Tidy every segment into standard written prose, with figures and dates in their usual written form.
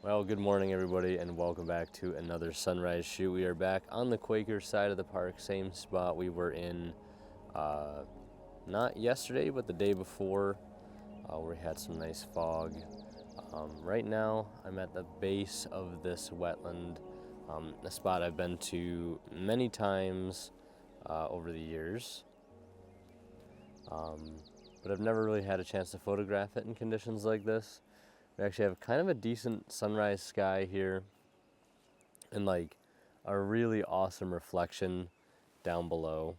Well, good morning everybody and welcome back to another sunrise shoot. We are back on the Quaker side of the park, same spot we were in not yesterday but the day before, where we had some nice fog. Right now I'm at the base of this wetland, a spot I've been to many times over the years, but I've never really had a chance to photograph it in conditions like this. We actually have kind of a decent sunrise sky here and like a really awesome reflection down below.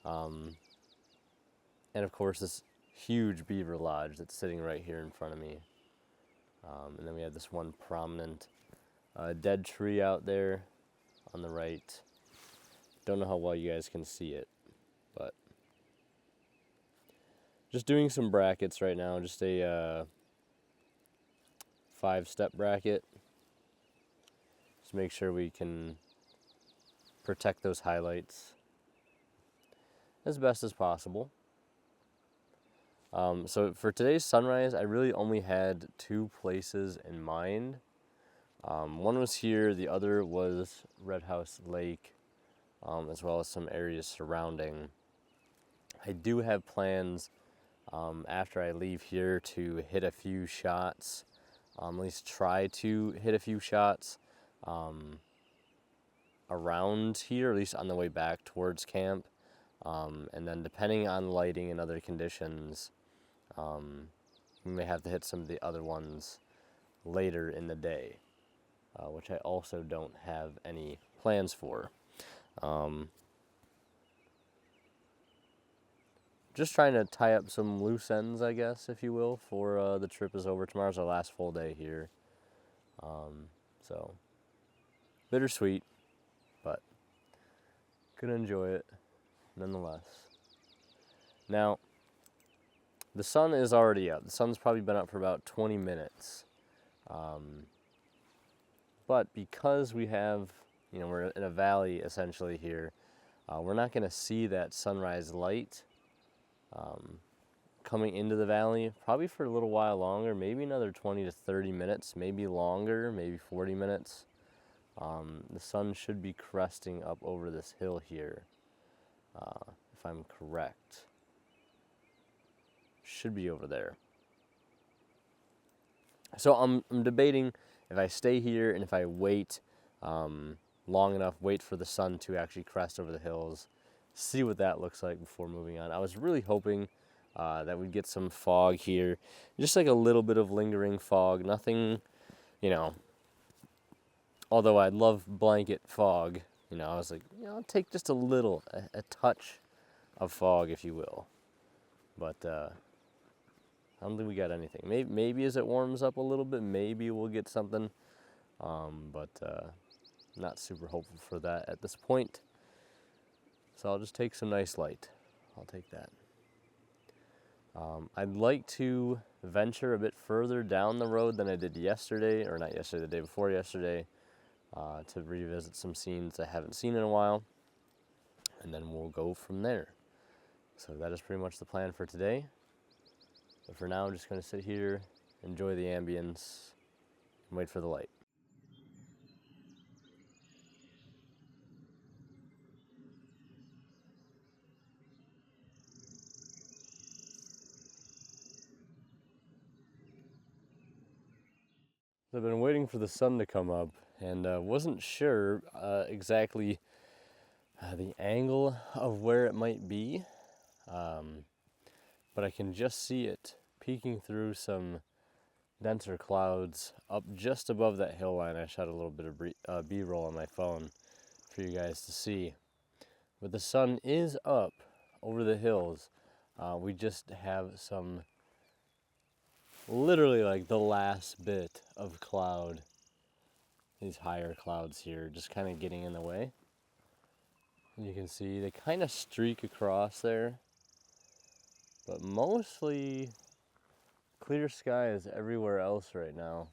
And of course this huge beaver lodge that's sitting right here in front of me. And then we have this one prominent dead tree out there on the right. Don't know how well you guys can see it, but just doing some brackets right now, just a 5-step bracket. Just make sure we can protect those highlights as best as possible. So for today's sunrise, I really only had 2 places in mind. One was here, the other was Red House Lake, as well as some areas surrounding. I do have plans after I leave here to hit a few shots, at least try to hit a few shots around here, at least on the way back towards camp. And then depending on lighting and other conditions, we may have to hit some of the other ones later in the day, which I also don't have any plans for. Just trying to tie up some loose ends, I guess, if you will, for the trip is over. Tomorrow's our last full day here. So bittersweet, but gonna enjoy it nonetheless. Now, the sun is already up. The sun's probably been up for about 20 minutes. But because we have, we're in a valley essentially here, we're not going to see that sunrise light coming into the valley probably for a little while longer, maybe another 20 to 30 minutes, maybe longer, maybe 40 minutes. The sun should be cresting up over this hill here, if I'm correct. Should be over there. So I'm debating if I stay here and if I wait long enough, wait for the sun to actually crest over the hills, see what that looks like before moving on. I was really hoping that we'd get some fog here, just like a little bit of lingering fog, nothing, although I'd love blanket fog, I was like, I'll take just a touch of fog, if you will. But I don't think we got anything. Maybe as it warms up a little bit, maybe we'll get something, but not super hopeful for that at this point. So I'll just take some nice light. I'll take that. I'd like to venture a bit further down the road than I did yesterday, or not yesterday, the day before yesterday, to revisit some scenes I haven't seen in a while, and then we'll go from there. So that is pretty much the plan for today. But for now, I'm just going to sit here, enjoy the ambience, and wait for the light. So I've been waiting for the sun to come up, and wasn't sure exactly the angle of where it might be, but I can just see it peeking through some denser clouds up just above that hill line. I shot a little bit of B-roll on my phone for you guys to see. But the sun is up over the hills. We just have some, literally like the last bit of cloud, these higher clouds here, just kind of getting in the way. And you can see they kind of streak across there, but mostly clear skies everywhere else right now,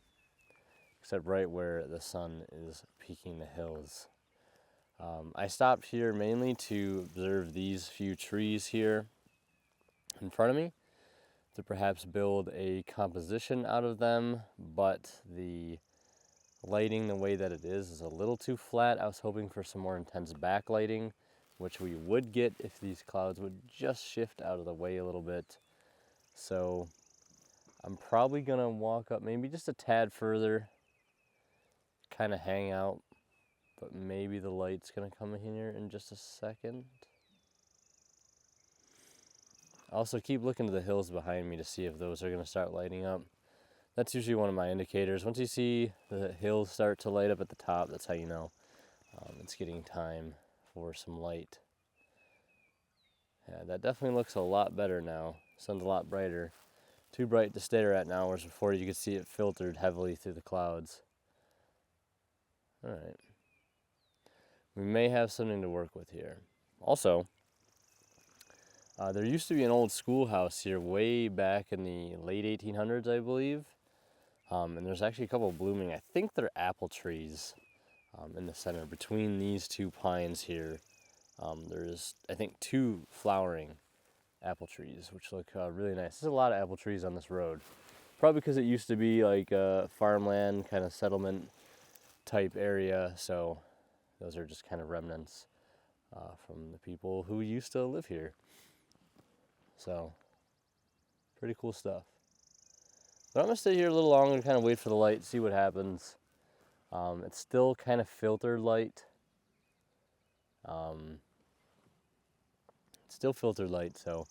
except right where the sun is peaking the hills. I stopped here mainly to observe these few trees here in front of me, to perhaps build a composition out of them, but the lighting the way that it is a little too flat. I was hoping for some more intense backlighting, which we would get if these clouds would just shift out of the way a little bit. So I'm probably gonna walk up maybe just a tad further, kind of hang out, but maybe the light's gonna come in here in just a second. Also keep looking to the hills behind me to see if those are gonna start lighting up. That's usually one of my indicators. Once you see the hills start to light up at the top, that's how you know it's getting time for some light. Yeah, that definitely looks a lot better now. Sun's a lot brighter. Too bright to stare at now, whereas before you could see it filtered heavily through the clouds. All right. We may have something to work with here. Also, there used to be an old schoolhouse here way back in the late 1800s, I believe. And there's actually a couple blooming, I think they're apple trees in the center. Between these two pines here, there's, I think, 2 flowering apple trees, which look really nice. There's a lot of apple trees on this road. Probably because it used to be like a farmland, kind of settlement type area, so those are just kind of remnants from the people who used to live here. So, pretty cool stuff. But I'm gonna stay here a little longer and kind of wait for the light, see what happens. It's still kind of filtered light. Still filtered light, so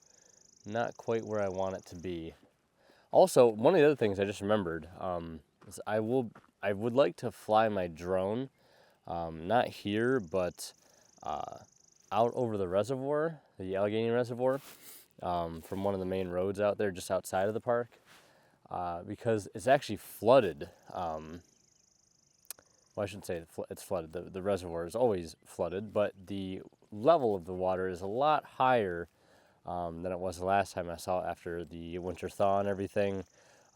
not quite where I want it to be. Also, one of the other things I just remembered is I would like to fly my drone, not here, but out over the reservoir, the Allegany Reservoir, from one of the main roads out there, just outside of the park. Because it's actually flooded. Well, I shouldn't say it's flooded. The reservoir is always flooded, but the level of the water is a lot higher than it was the last time I saw it after the winter thaw and everything.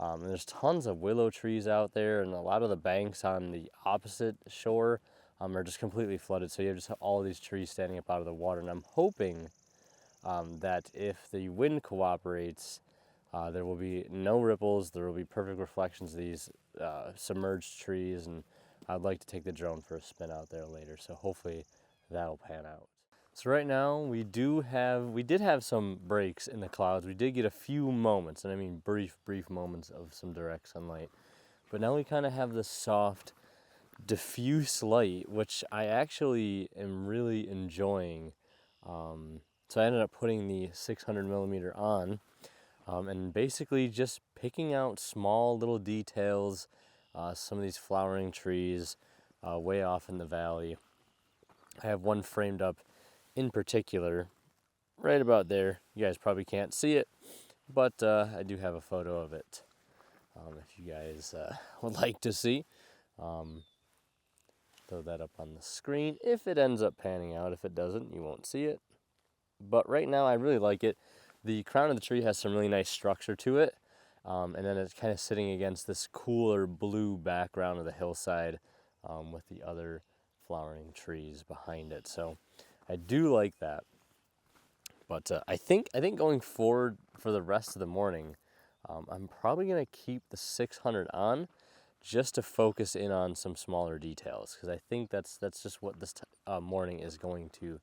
And there's tons of willow trees out there, and a lot of the banks on the opposite shore are just completely flooded. So you have just all of these trees standing up out of the water, and I'm hoping that if the wind cooperates, there will be no ripples, there will be perfect reflections of these submerged trees, and I'd like to take the drone for a spin out there later, so hopefully that'll pan out. So right now we did have some breaks in the clouds. We did get a few moments, and I mean brief moments of some direct sunlight. But now we kind of have this soft, diffuse light, which I actually am really enjoying. So I ended up putting the 600 millimeter on. And basically just picking out small little details, some of these flowering trees way off in the valley. I have one framed up in particular right about there. You guys probably can't see it, but I do have a photo of it if you guys would like to see. Throw that up on the screen if it ends up panning out. If it doesn't, you won't see it. But right now I really like it. The crown of the tree has some really nice structure to it, and then it's kind of sitting against this cooler blue background of the hillside with the other flowering trees behind it. So I do like that. But I think going forward for the rest of the morning, I'm probably going to keep the 600 on just to focus in on some smaller details, because I think that's just what this morning is going to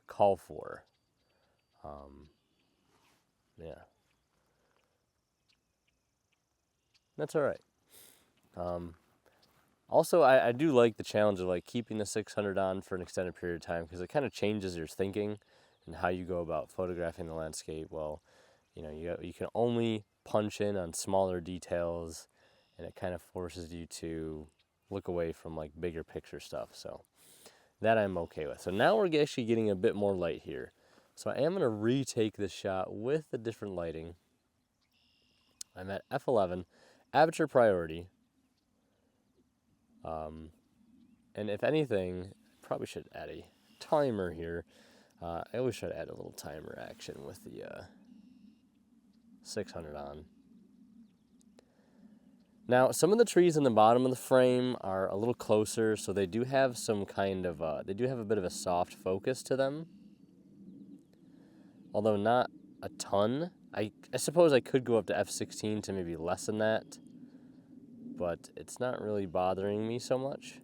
call for. Yeah, that's all right. Also, I do like the challenge of like keeping the 600 on for an extended period of time, because it kind of changes your thinking and how you go about photographing the landscape. Well, you know, you can only punch in on smaller details, and it kind of forces you to look away from like bigger picture stuff. So that I'm okay with. So now we're actually getting a bit more light here. So I am going to retake this shot with the different lighting. I'm at f11, aperture priority. And if anything, probably should add a timer here. I always try to add a little timer action with the 600 on. Now, some of the trees in the bottom of the frame are a little closer, so they do have some kind of, they do have a bit of a soft focus to them. Although not a ton. I suppose I could go up to f16 to maybe lessen that. but it's not really bothering me so much.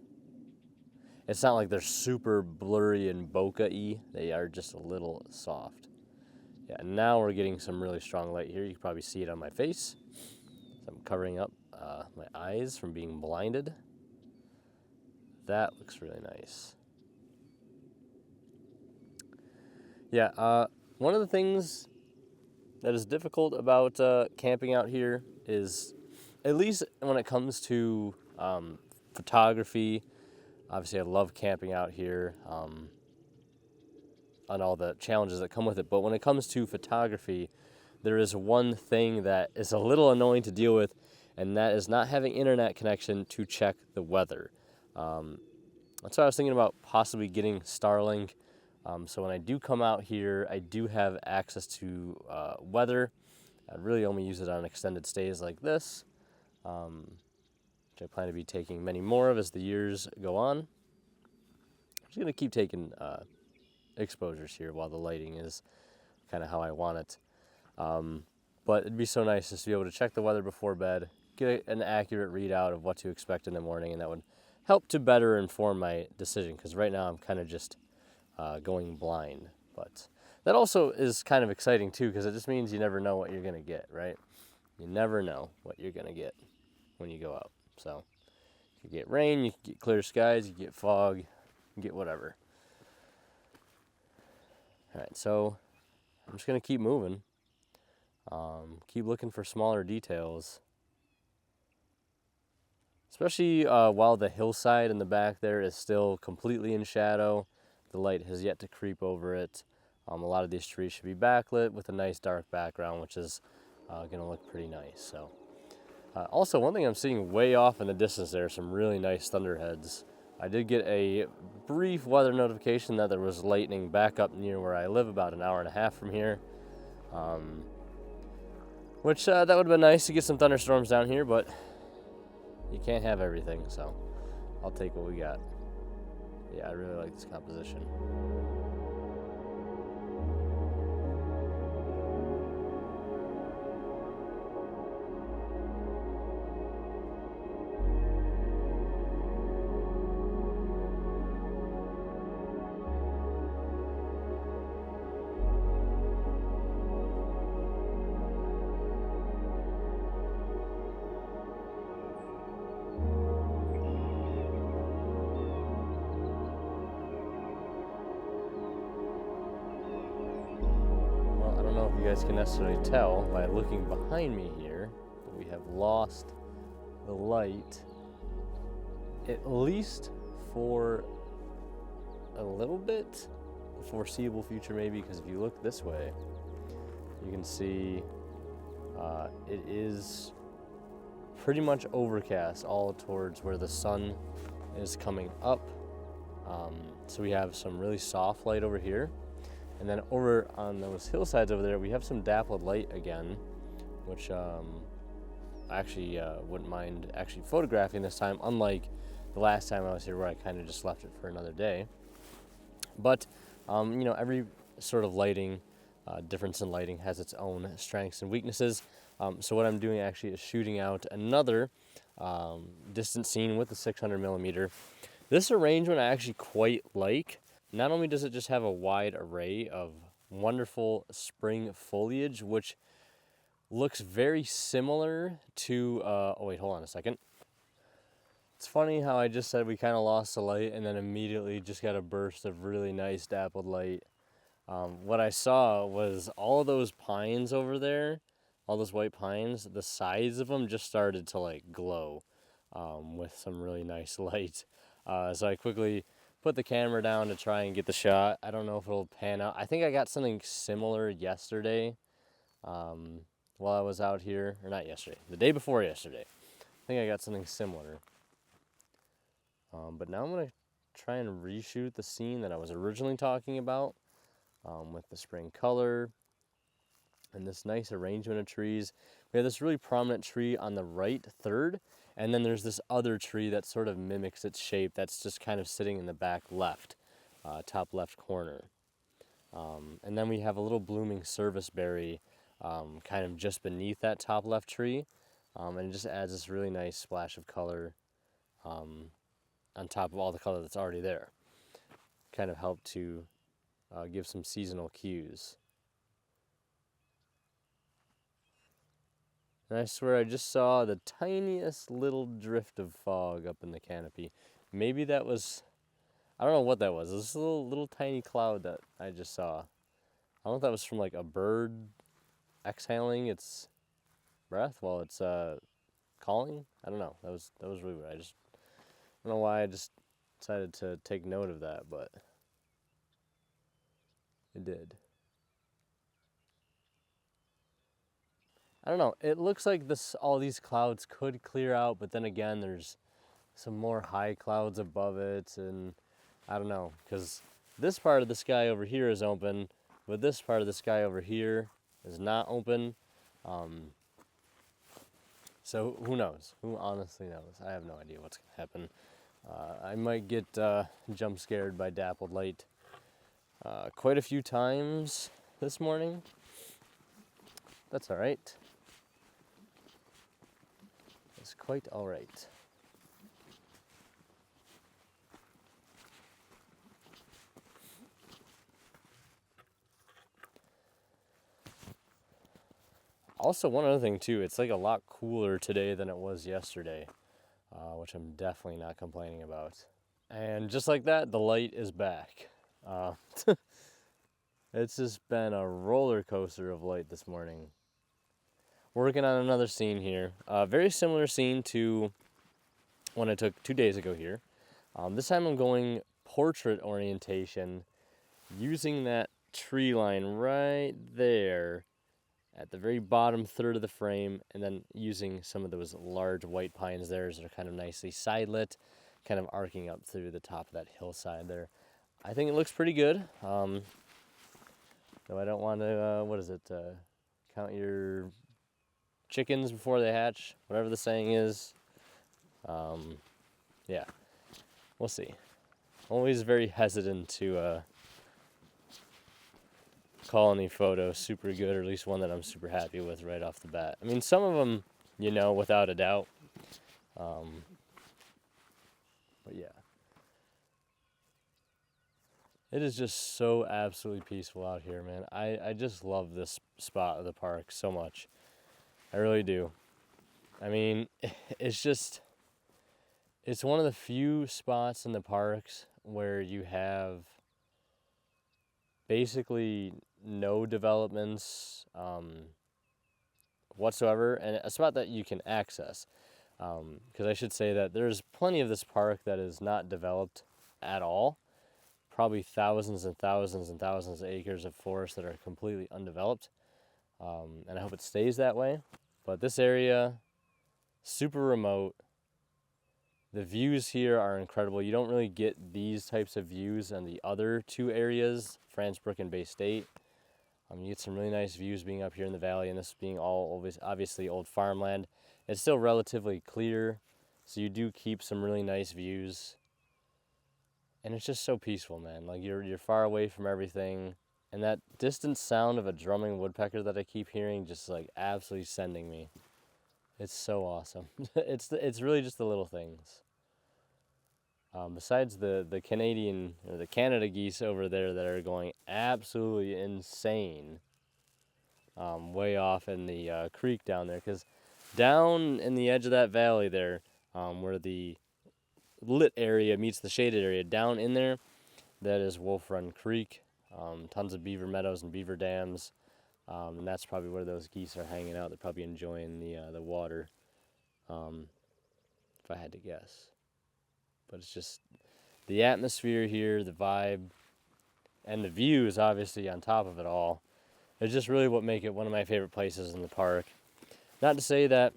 It's not like they're super blurry and bokeh-y. They are just a little soft. Yeah, now we're getting some really strong light here. You can probably see it on my face. I'm covering up my eyes from being blinded. That looks really nice. Yeah, one of the things that is difficult about camping out here is, at least when it comes to photography, obviously I love camping out here on all the challenges that come with it, but when it comes to photography, there is one thing that is a little annoying to deal with, and that is not having internet connection to check the weather. That's why I was thinking about possibly getting Starlink. So when I do come out here, I do have access to weather. I really only use it on extended stays like this, which I plan to be taking many more of as the years go on. I'm just going to keep taking exposures here while the lighting is kind of how I want it. But it'd be so nice just to be able to check the weather before bed, get an accurate readout of what to expect in the morning, and that would help to better inform my decision, because right now I'm kind of just going blind. But that also is kind of exciting too, because it just means you never know what you're going to get, right? You never know what you're going to get when you go out. So you can get rain, you can get clear skies, you can get fog, you can get whatever. All right, so I'm just going to keep moving. Keep looking for smaller details. Especially while the hillside in the back there is still completely in shadow. The light has yet to creep over it. A lot of these trees should be backlit with a nice dark background, which is going to look pretty nice. So, also, one thing I'm seeing way off in the distance there are some really nice thunderheads. I did get a brief weather notification that there was lightning back up near where I live, about an hour and a half from here. Which that would have been nice to get some thunderstorms down here, but you can't have everything, so I'll take what we got. Yeah, I really like this composition. You guys can necessarily tell by looking behind me here, but we have lost the light, at least for a little bit, the foreseeable future maybe, because if you look this way, you can see it is pretty much overcast all towards where the sun is coming up. So we have some really soft light over here. And then over on those hillsides over there, we have some dappled light again, which I actually wouldn't mind actually photographing this time, unlike the last time I was here where I kind of just left it for another day. But, you know, every sort of lighting, difference in lighting has its own strengths and weaknesses. So what I'm doing actually is shooting out another distance scene with the 600 millimeter. This arrangement I actually quite like. Not only does it just have a wide array of wonderful spring foliage, which looks very similar to, oh wait, hold on a second. It's funny how I just said we kind of lost the light and then immediately just got a burst of really nice dappled light. What I saw was all of those pines over there, all those white pines, the sides of them just started to like glow with some really nice light. So I quickly put the camera down to try and get the shot. I don't know if it'll pan out. I think I got something similar yesterday while I was out here, or not yesterday, the day before yesterday. I think I got something similar. But now I'm going to try and reshoot the scene that I was originally talking about with the spring color and this nice arrangement of trees. We have this really prominent tree on the right third, and then there's this other tree that sort of mimics its shape that's just kind of sitting in the back left, top left corner. And then we have a little blooming serviceberry kind of just beneath that top left tree. And it just adds this really nice splash of color on top of all the color that's already there. Kind of help to give some seasonal cues. And I swear I just saw the tiniest little drift of fog up in the canopy. Maybe that was, I don't know what that was. It was a little tiny cloud that I just saw. I don't know if that was from like a bird exhaling its breath while it's calling. I don't know. That was really weird. I don't know why I just decided to take note of that, but it did. I don't know. It looks like all these clouds could clear out, but then again, there's some more high clouds above it, and I don't know, because this part of the sky over here is open, but this part of the sky over here is not open. So who knows? Who honestly knows? I have no idea what's going to happen. I might get jump scared by dappled light quite a few times this morning. That's all right. It's quite all right. Also, one other thing too, it's like a lot cooler today than it was yesterday, which I'm definitely not complaining about. And just like that, the light is back. It's just been a roller coaster of light this morning. Working on another scene here. Very similar scene to one I took 2 days ago here. This time I'm going portrait orientation, using that tree line right there at the very bottom third of the frame, and then using some of those large white pines there that are kind of nicely side lit, kind of arcing up through the top of that hillside there. I think it looks pretty good. Though I don't want to, count your chickens before they hatch, whatever the saying is. Yeah, we'll see. Always very hesitant to call any photo super good, or at least one that I'm super happy with right off the bat. I mean, some of them, without a doubt. But yeah. It is just so absolutely peaceful out here, man. I just love this spot of the park so much. I really do. I mean, it's one of the few spots in the parks where you have basically no developments whatsoever, and a spot that you can access. Because I should say that there's plenty of this park that is not developed at all. Probably thousands and thousands and thousands of acres of forest that are completely undeveloped. And I hope it stays that way. But this area, super remote. The views here are incredible. You don't really get these types of views in the other two areas, France Brook and Bay State. You get some really nice views being up here in the valley, and this being all obviously old farmland. It's still relatively clear, so you do keep some really nice views. And it's just so peaceful, man. Like you're far away from everything, and that distant sound of a drumming woodpecker that I keep hearing just like absolutely sending me. It's so awesome. It's really just the little things. Besides the Canadian or the Canada geese over there that are going absolutely insane, way off in the creek down there, because down in the edge of that valley there, where the lit area meets the shaded area, down in there, that is Wolf Run Creek. Tons of beaver meadows and beaver dams, and that's probably where those geese are hanging out. They're probably enjoying the water, if I had to guess. But it's just the atmosphere here, the vibe, and the views, obviously, on top of it all. It's just really what make it one of my favorite places in the park. Not to say that,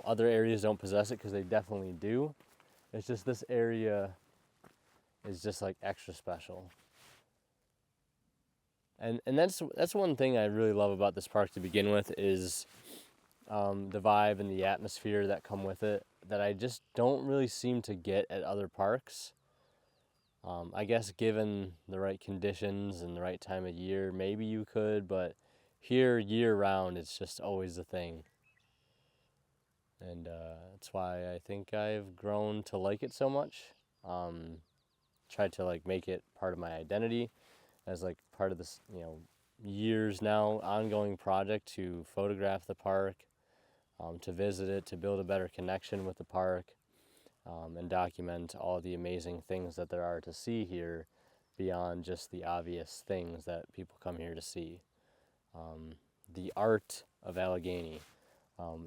other areas don't possess it, because they definitely do. It's just this area is just like extra special. And that's one thing I really love about this park to begin with is the vibe and the atmosphere that come with it that I just don't really seem to get at other parks. I guess given the right conditions and the right time of year, maybe you could, but here year round it's just always the thing. And that's why I think I've grown to like it so much. Tried to like make it part of my identity as like part of this, years now ongoing project to photograph the park, to visit it, to build a better connection with the park, and document all the amazing things that there are to see here beyond just the obvious things that people come here to see. The art of Allegany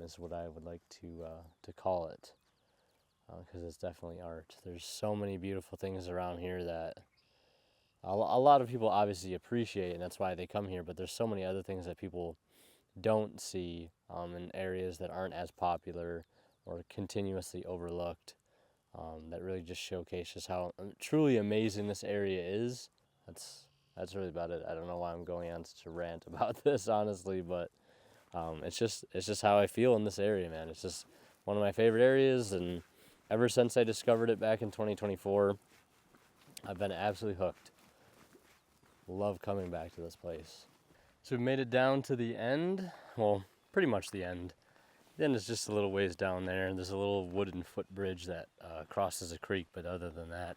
is what I would like to call it, because it's definitely art. There's so many beautiful things around here that a lot of people obviously appreciate, and that's why they come here, but there's so many other things that people don't see in areas that aren't as popular or continuously overlooked, that really just showcases how truly amazing this area is. That's really about it. I don't know why I'm going on such a rant about this, honestly, but it's just how I feel in this area, man. It's just one of my favorite areas, and ever since I discovered it back in 2024, I've been absolutely hooked. Love coming back to this place. So we made it down to the end. Well, pretty much the end. The end is just a little ways down there, and there's a little wooden footbridge that crosses a creek, but other than that,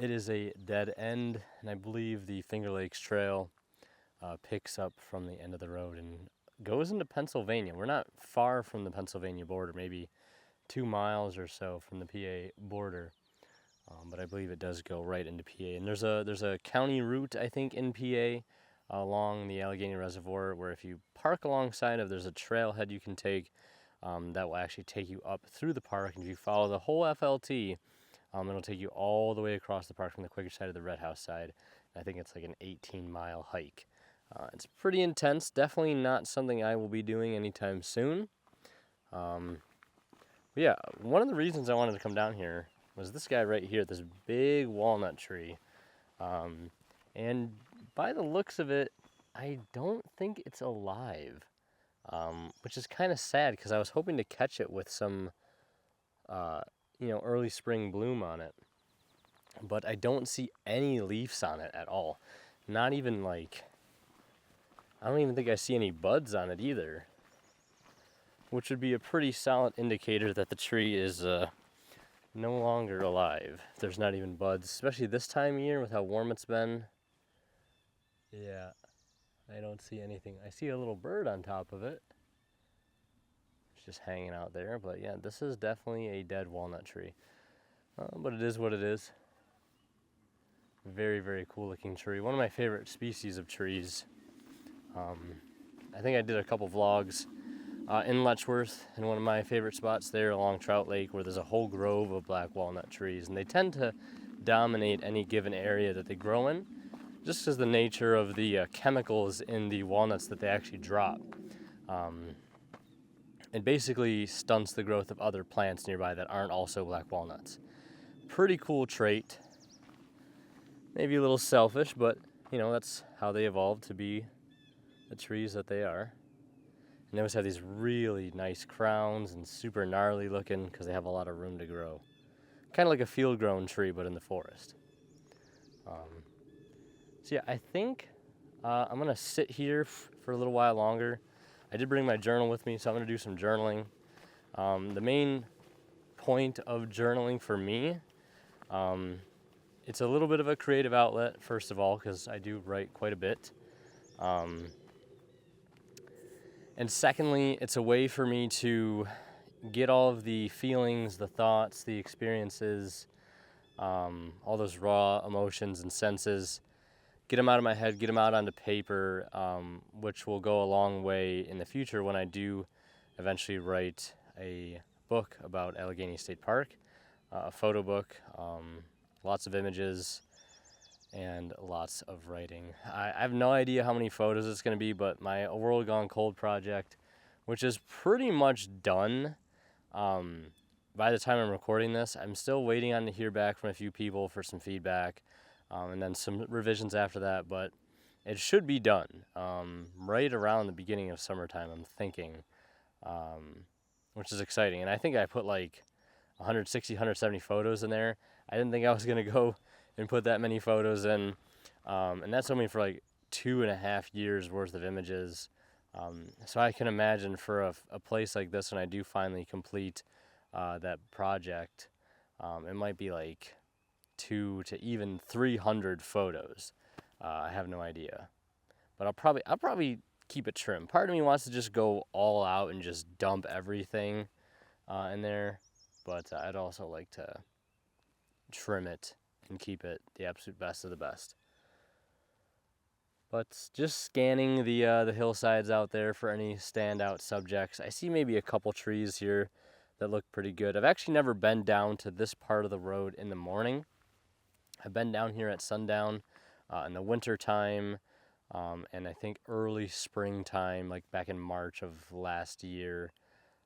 it is a dead end, and I believe the Finger Lakes Trail picks up from the end of the road and goes into Pennsylvania. We're not far from the Pennsylvania border, maybe 2 miles or so from the PA border. But I believe it does go right into PA. And there's a county route, I think, in PA along the Allegany Reservoir, where if you park alongside of, there's a trailhead you can take that will actually take you up through the park. And if you follow the whole FLT, it'll take you all the way across the park from the Quaker side to the Red House side. I think it's like an 18-mile hike. It's pretty intense. Definitely not something I will be doing anytime soon. But yeah, one of the reasons I wanted to come down here was this guy right here, this big walnut tree. And by the looks of it, I don't think it's alive, which is kind of sad because I was hoping to catch it with some, early spring bloom on it. But I don't see any leaves on it at all. Not even like, I don't even think I see any buds on it either, which would be a pretty solid indicator that the tree is no longer alive. There's not even buds, especially this time of year with how warm it's been. Yeah, I don't see anything. I see a little bird on top of it. It's just hanging out there, but yeah, this is definitely a dead walnut tree. But it is what it is. Very, very cool looking tree. One of my favorite species of trees. I think I did a couple vlogs in Letchworth, in one of my favorite spots there along Trout Lake, where there's a whole grove of black walnut trees, and they tend to dominate any given area that they grow in, just because the nature of the chemicals in the walnuts that they actually drop. It basically stunts the growth of other plants nearby that aren't also black walnuts. Pretty cool trait. Maybe a little selfish, but that's how they evolved to be the trees that they are. And they always have these really nice crowns and super gnarly looking because they have a lot of room to grow. Kind of like a field-grown tree, but in the forest. So yeah, I think I'm going to sit here for a little while longer. I did bring my journal with me, so I'm going to do some journaling. The main point of journaling for me, it's a little bit of a creative outlet, first of all, because I do write quite a bit. And secondly, it's a way for me to get all of the feelings, the thoughts, the experiences, all those raw emotions and senses, get them out of my head, get them out onto paper, which will go a long way in the future when I do eventually write a book about Allegany State Park, a photo book, lots of images, and lots of writing. I have no idea how many photos it's going to be, but my A World Gone Cold project, which is pretty much done by the time I'm recording this, I'm still waiting on to hear back from a few people for some feedback, and then some revisions after that, but it should be done right around the beginning of summertime, I'm thinking, which is exciting. And I think I put like 160, 170 photos in there. I didn't think I was going to go and put that many photos in, and that's only for like 2.5 years worth of images, So I can imagine for a place like this, when I do finally complete that project, it might be like 2 to even 300 photos. I have no idea, but I'll probably keep it trim. Part of me wants to just go all out and just dump everything in there, but I'd also like to trim it and keep it the absolute best of the best. But just scanning the hillsides out there for any standout subjects. I see maybe a couple trees here that look pretty good. I've actually never been down to this part of the road in the morning. I've been down here at sundown in the winter time, and I think early springtime, like back in March of last year.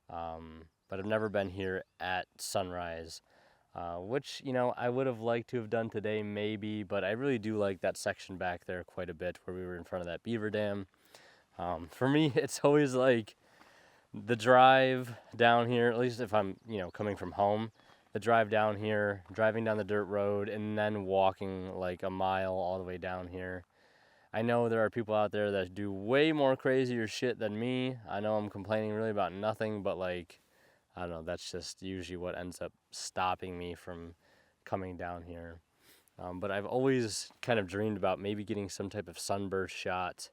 But I've never been here at sunrise, which, I would have liked to have done today maybe, but I really do like that section back there quite a bit where we were in front of that beaver dam. For me, it's always like the drive down here, at least if I'm, coming from home, the drive down here, driving down the dirt road, and then walking like a mile all the way down here. I know there are people out there that do way more crazier shit than me. I know I'm complaining really about nothing, but like, I don't know, that's just usually what ends up stopping me from coming down here. But I've always kind of dreamed about maybe getting some type of sunburst shot,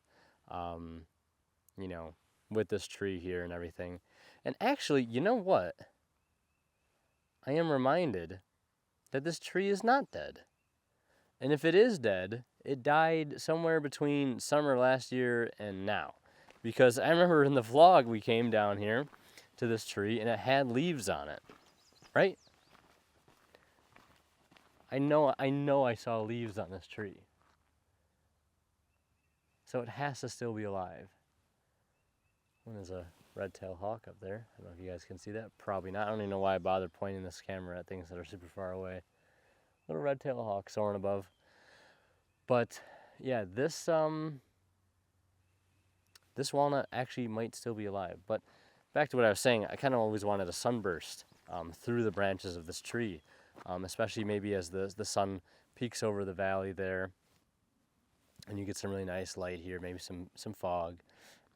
with this tree here and everything. And actually, you know what? I am reminded that this tree is not dead. And if it is dead, it died somewhere between summer last year and now. Because I remember in the vlog we came down here to this tree and it had leaves on it, right? I know I saw leaves on this tree. So it has to still be alive. And there's a red-tailed hawk up there. I don't know if you guys can see that. Probably not. I don't even know why I bother pointing this camera at things that are super far away. Little red-tailed hawk soaring above. But yeah, this walnut actually might still be alive. But back to what I was saying, I kind of always wanted a sunburst through the branches of this tree, especially maybe as the sun peeks over the valley there, and you get some really nice light here, maybe some fog,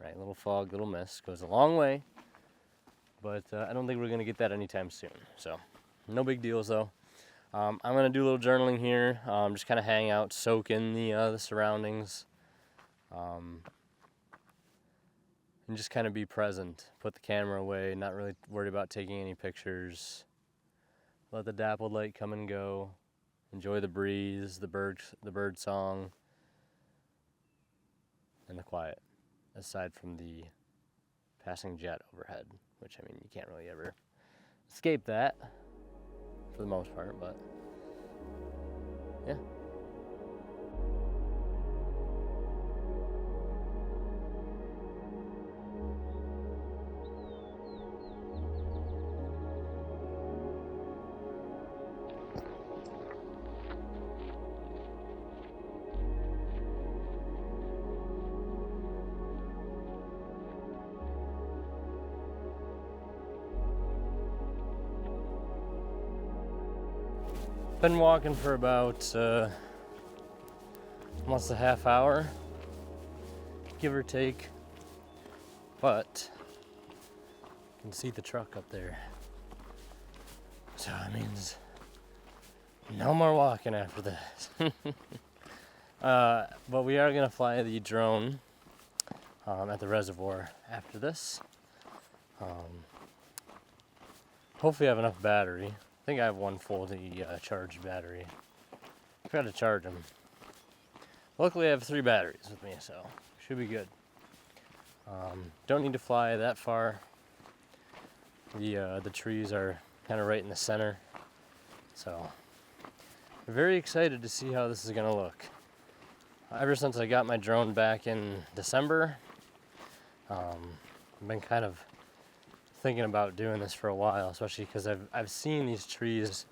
right? A little fog, little mist goes a long way. But I don't think we're gonna get that anytime soon. So no big deals though. I'm gonna do a little journaling here, just kind of hang out, soak in the surroundings, and just kind of be present. Put the camera away, not really worried about taking any pictures. Let the dappled light come and go. Enjoy the breeze, the bird song, and the quiet. Aside from the passing jet overhead, which you can't really ever escape that. For the most part, but yeah. Been walking for about almost a half hour, give or take, but you can see the truck up there, so it means no more walking after this. But we are gonna fly the drone at the reservoir after this. Hopefully I have enough battery. I think I have one fully charged battery. I've got to charge them. Luckily I have 3 batteries with me, so should be good. Don't need to fly that far. The trees are kind of right in the center, so I'm very excited to see how this is gonna look. Ever since I got my drone back in December, I've been kind of thinking about doing this for a while, especially because I've seen these trees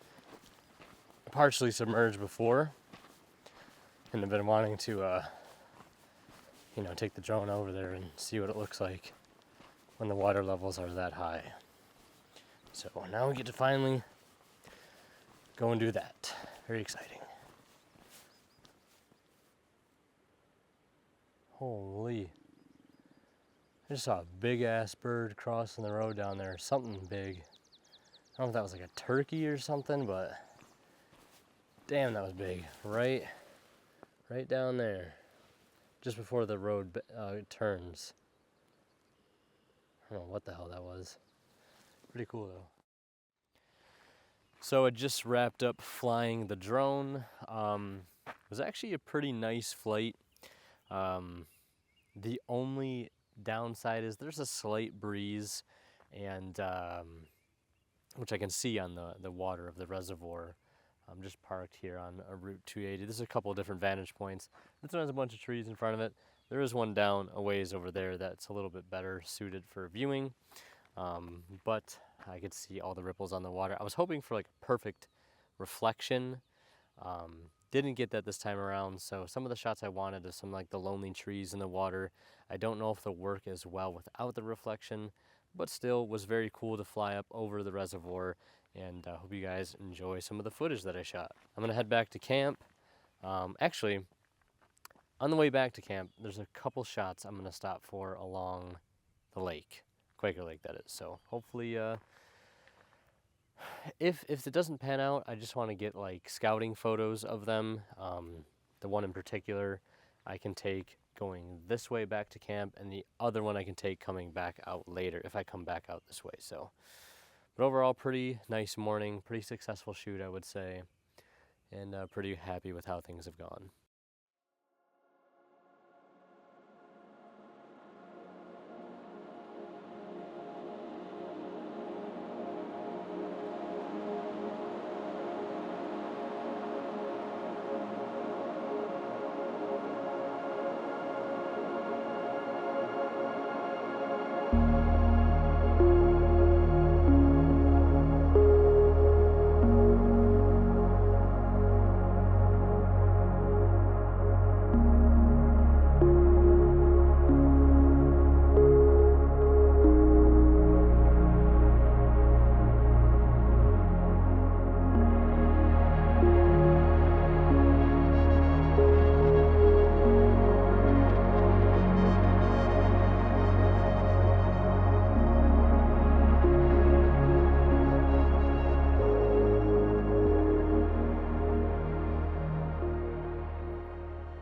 partially submerged before, and I've been wanting to take the drone over there and see what it looks like when the water levels are that high. So now we get to finally go and do that. Very exciting. Holy. I just saw a big ass bird crossing the road down there, something big. I don't know if that was like a turkey or something, but damn, that was big. Right down there, just before the road turns. I don't know what the hell that was. Pretty cool though. So I just wrapped up flying the drone. It was actually a pretty nice flight. The only downside is there's a slight breeze, and which I can see on the water of the reservoir. I'm just parked here on Route 280. There's a couple of different vantage points. This one has a bunch of trees in front of it. There is one down a ways over there that's a little bit better suited for viewing. But I could see all the ripples on the water. I was hoping for like a perfect reflection. Didn't get that this time around, so some of the shots I wanted is some like the lonely trees in the water. I don't know if they'll work as well without the reflection, but still was very cool to fly up over the reservoir, and hope you guys enjoy some of the footage that I shot. I'm gonna head back to camp. Actually, on the way back to camp, there's a couple shots I'm gonna stop for along the lake. Quaker Lake, that is. So hopefully, if it doesn't pan out, I just want to get like scouting photos of them. The one in particular I can take going this way back to camp, and the other one I can take coming back out later if I come back out this way. So, but overall, pretty nice morning, pretty successful shoot, I would say, and pretty happy with how things have gone.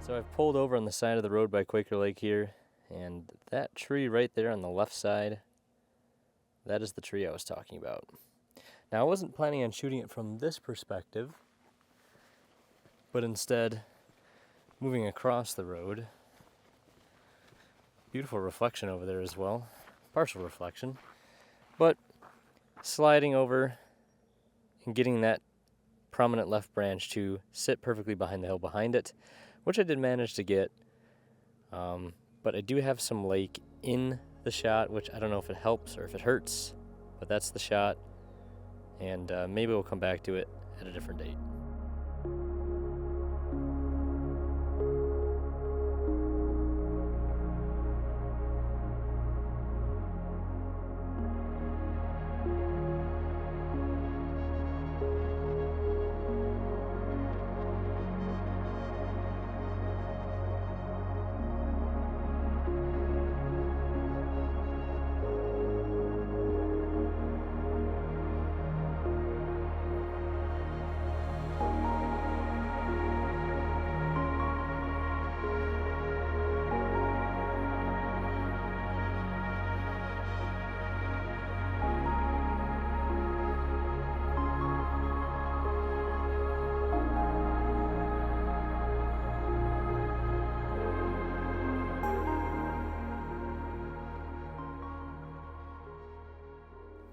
So I've pulled over on the side of the road by Quaker Lake here, and that tree right there on the left side, that is the tree I was talking about. Now I wasn't planning on shooting it from this perspective, but instead moving across the road. Beautiful reflection over there as well, partial reflection, but sliding over and getting that prominent left branch to sit perfectly behind the hill behind it, which I did manage to get, but I do have some lake in the shot, which I don't know if it helps or if it hurts, but that's the shot, and maybe we'll come back to it at a different date.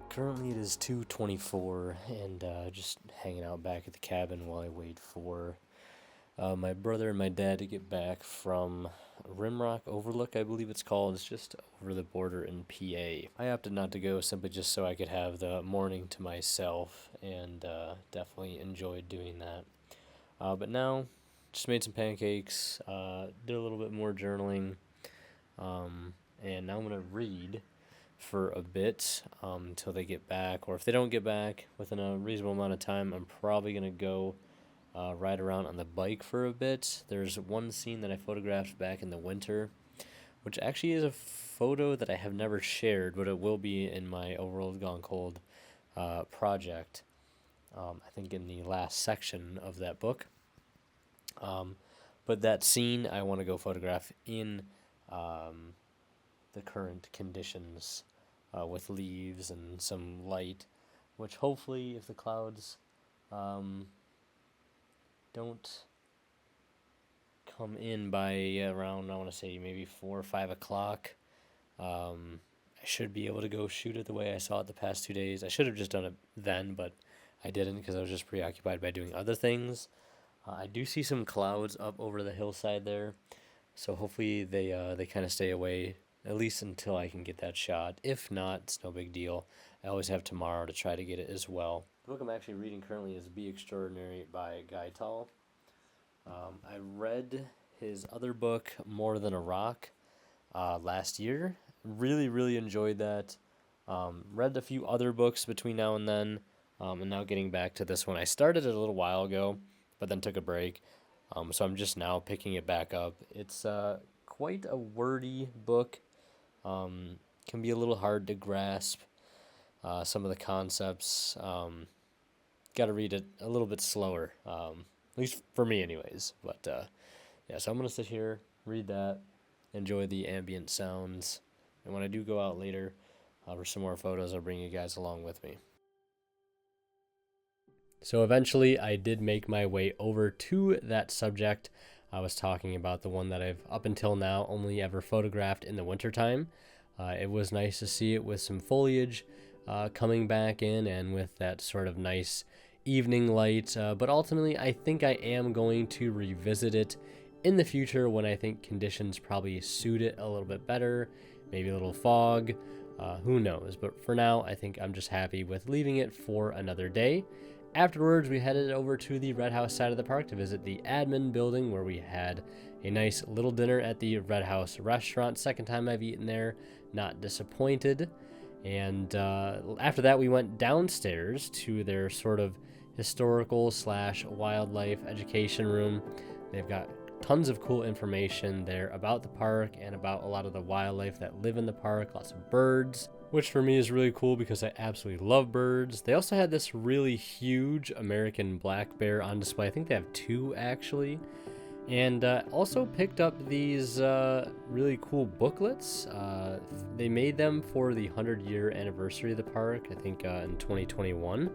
Currently it is 2:24, and just hanging out back at the cabin while I wait for my brother and my dad to get back from Rimrock Overlook, I believe it's called. It's just over the border in PA. I opted not to go simply just so I could have the morning to myself, and definitely enjoyed doing that. But now, just made some pancakes, did a little bit more journaling, and now I'm going to read for a bit until they get back, or if they don't get back within a reasonable amount of time, I'm probably going to go ride around on the bike for a bit. There's one scene that I photographed back in the winter which actually is a photo that I have never shared, but it will be in my Overworld Gone Cold project. I think in the last section of that book. But that scene I want to go photograph in the current conditions with leaves and some light, which hopefully, if the clouds don't come in by around, I want to say maybe 4 or 5 o'clock, I should be able to go shoot it the way I saw it the past 2 days. I should have just done it then, but I didn't because I was just preoccupied by doing other things. I do see some clouds up over the hillside there, so hopefully they kind of stay away, at least until I can get that shot. If not, it's no big deal. I always have tomorrow to try to get it as well. The book I'm actually reading currently is Be Extraordinary by Guy Tall. I read his other book, More Than a Rock, last year. Really, really enjoyed that. Read a few other books between now and then, and now getting back to this one. I started it a little while ago, but then took a break. So I'm just now picking it back up. It's quite a wordy book. Can be a little hard to grasp some of the concepts. Got to read it a little bit slower, at least for me anyways. But yeah, so I'm going to sit here, read that, enjoy the ambient sounds. And when I do go out later for some more photos, I'll bring you guys along with me. So eventually I did make my way over to that subject. I was talking about the one that I've up until now only ever photographed in the wintertime. It was nice to see it with some foliage coming back in and with that sort of nice evening light. But ultimately I think I am going to revisit it in the future when I think conditions probably suit it a little bit better. Maybe a little fog. Who knows? But for now, I think I'm just happy with leaving it for another day. Afterwards, we headed over to the Red House side of the park to visit the admin building, where we had a nice little dinner at the Red House restaurant. Second time I've eaten there, not disappointed. And after that, we went downstairs to their sort of historical / wildlife education room. They've got tons of cool information there about the park and about a lot of the wildlife that live in the park, lots of birds, which for me is really cool because I absolutely love birds. They also had this really huge American black bear on display. I think they have 2 actually. And also picked up these really cool booklets. They made them for the 100-year anniversary of the park, I think in 2021.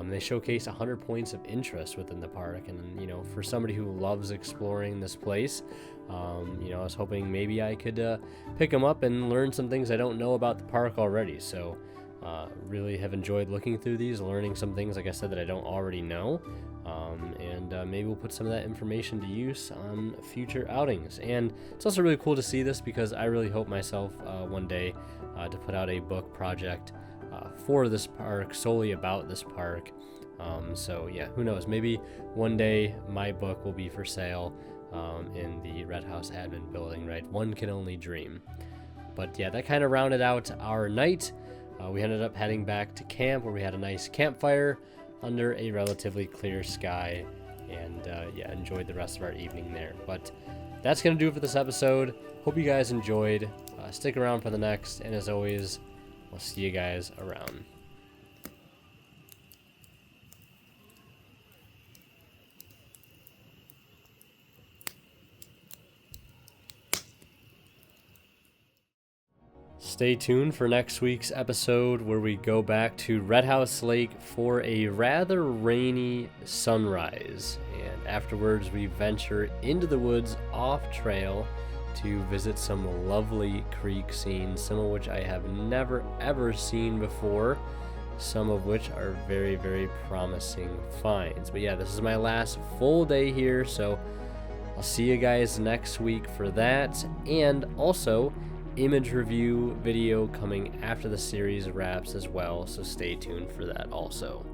They showcase 100 points of interest within the park, and you know, for somebody who loves exploring this place, you know, I was hoping maybe I could pick them up and learn some things I don't know about the park already. So really have enjoyed looking through these, learning some things, like I said, that I don't already know, and maybe we'll put some of that information to use on future outings. And it's also really cool to see this because I really hope myself one day to put out a book project for this park, solely about this park. So yeah, who knows, maybe one day my book will be for sale in the Red House admin building, right? One can only dream. But yeah, that kind of rounded out our night. We ended up heading back to camp, where we had a nice campfire under a relatively clear sky, and yeah, enjoyed the rest of our evening there. But that's gonna do it for this episode. Hope you guys enjoyed. Stick around for the next, and as always, we'll see you guys around. Stay tuned for next week's episode, where we go back to Red House Lake for a rather rainy sunrise. And afterwards, we venture into the woods off trail to visit some lovely creek scenes, some of which I have never ever seen before, some of which are very, very promising finds. But yeah, this is my last full day here, so I'll see you guys next week for that. And also, image review video coming after the series wraps as well, so stay tuned for that also.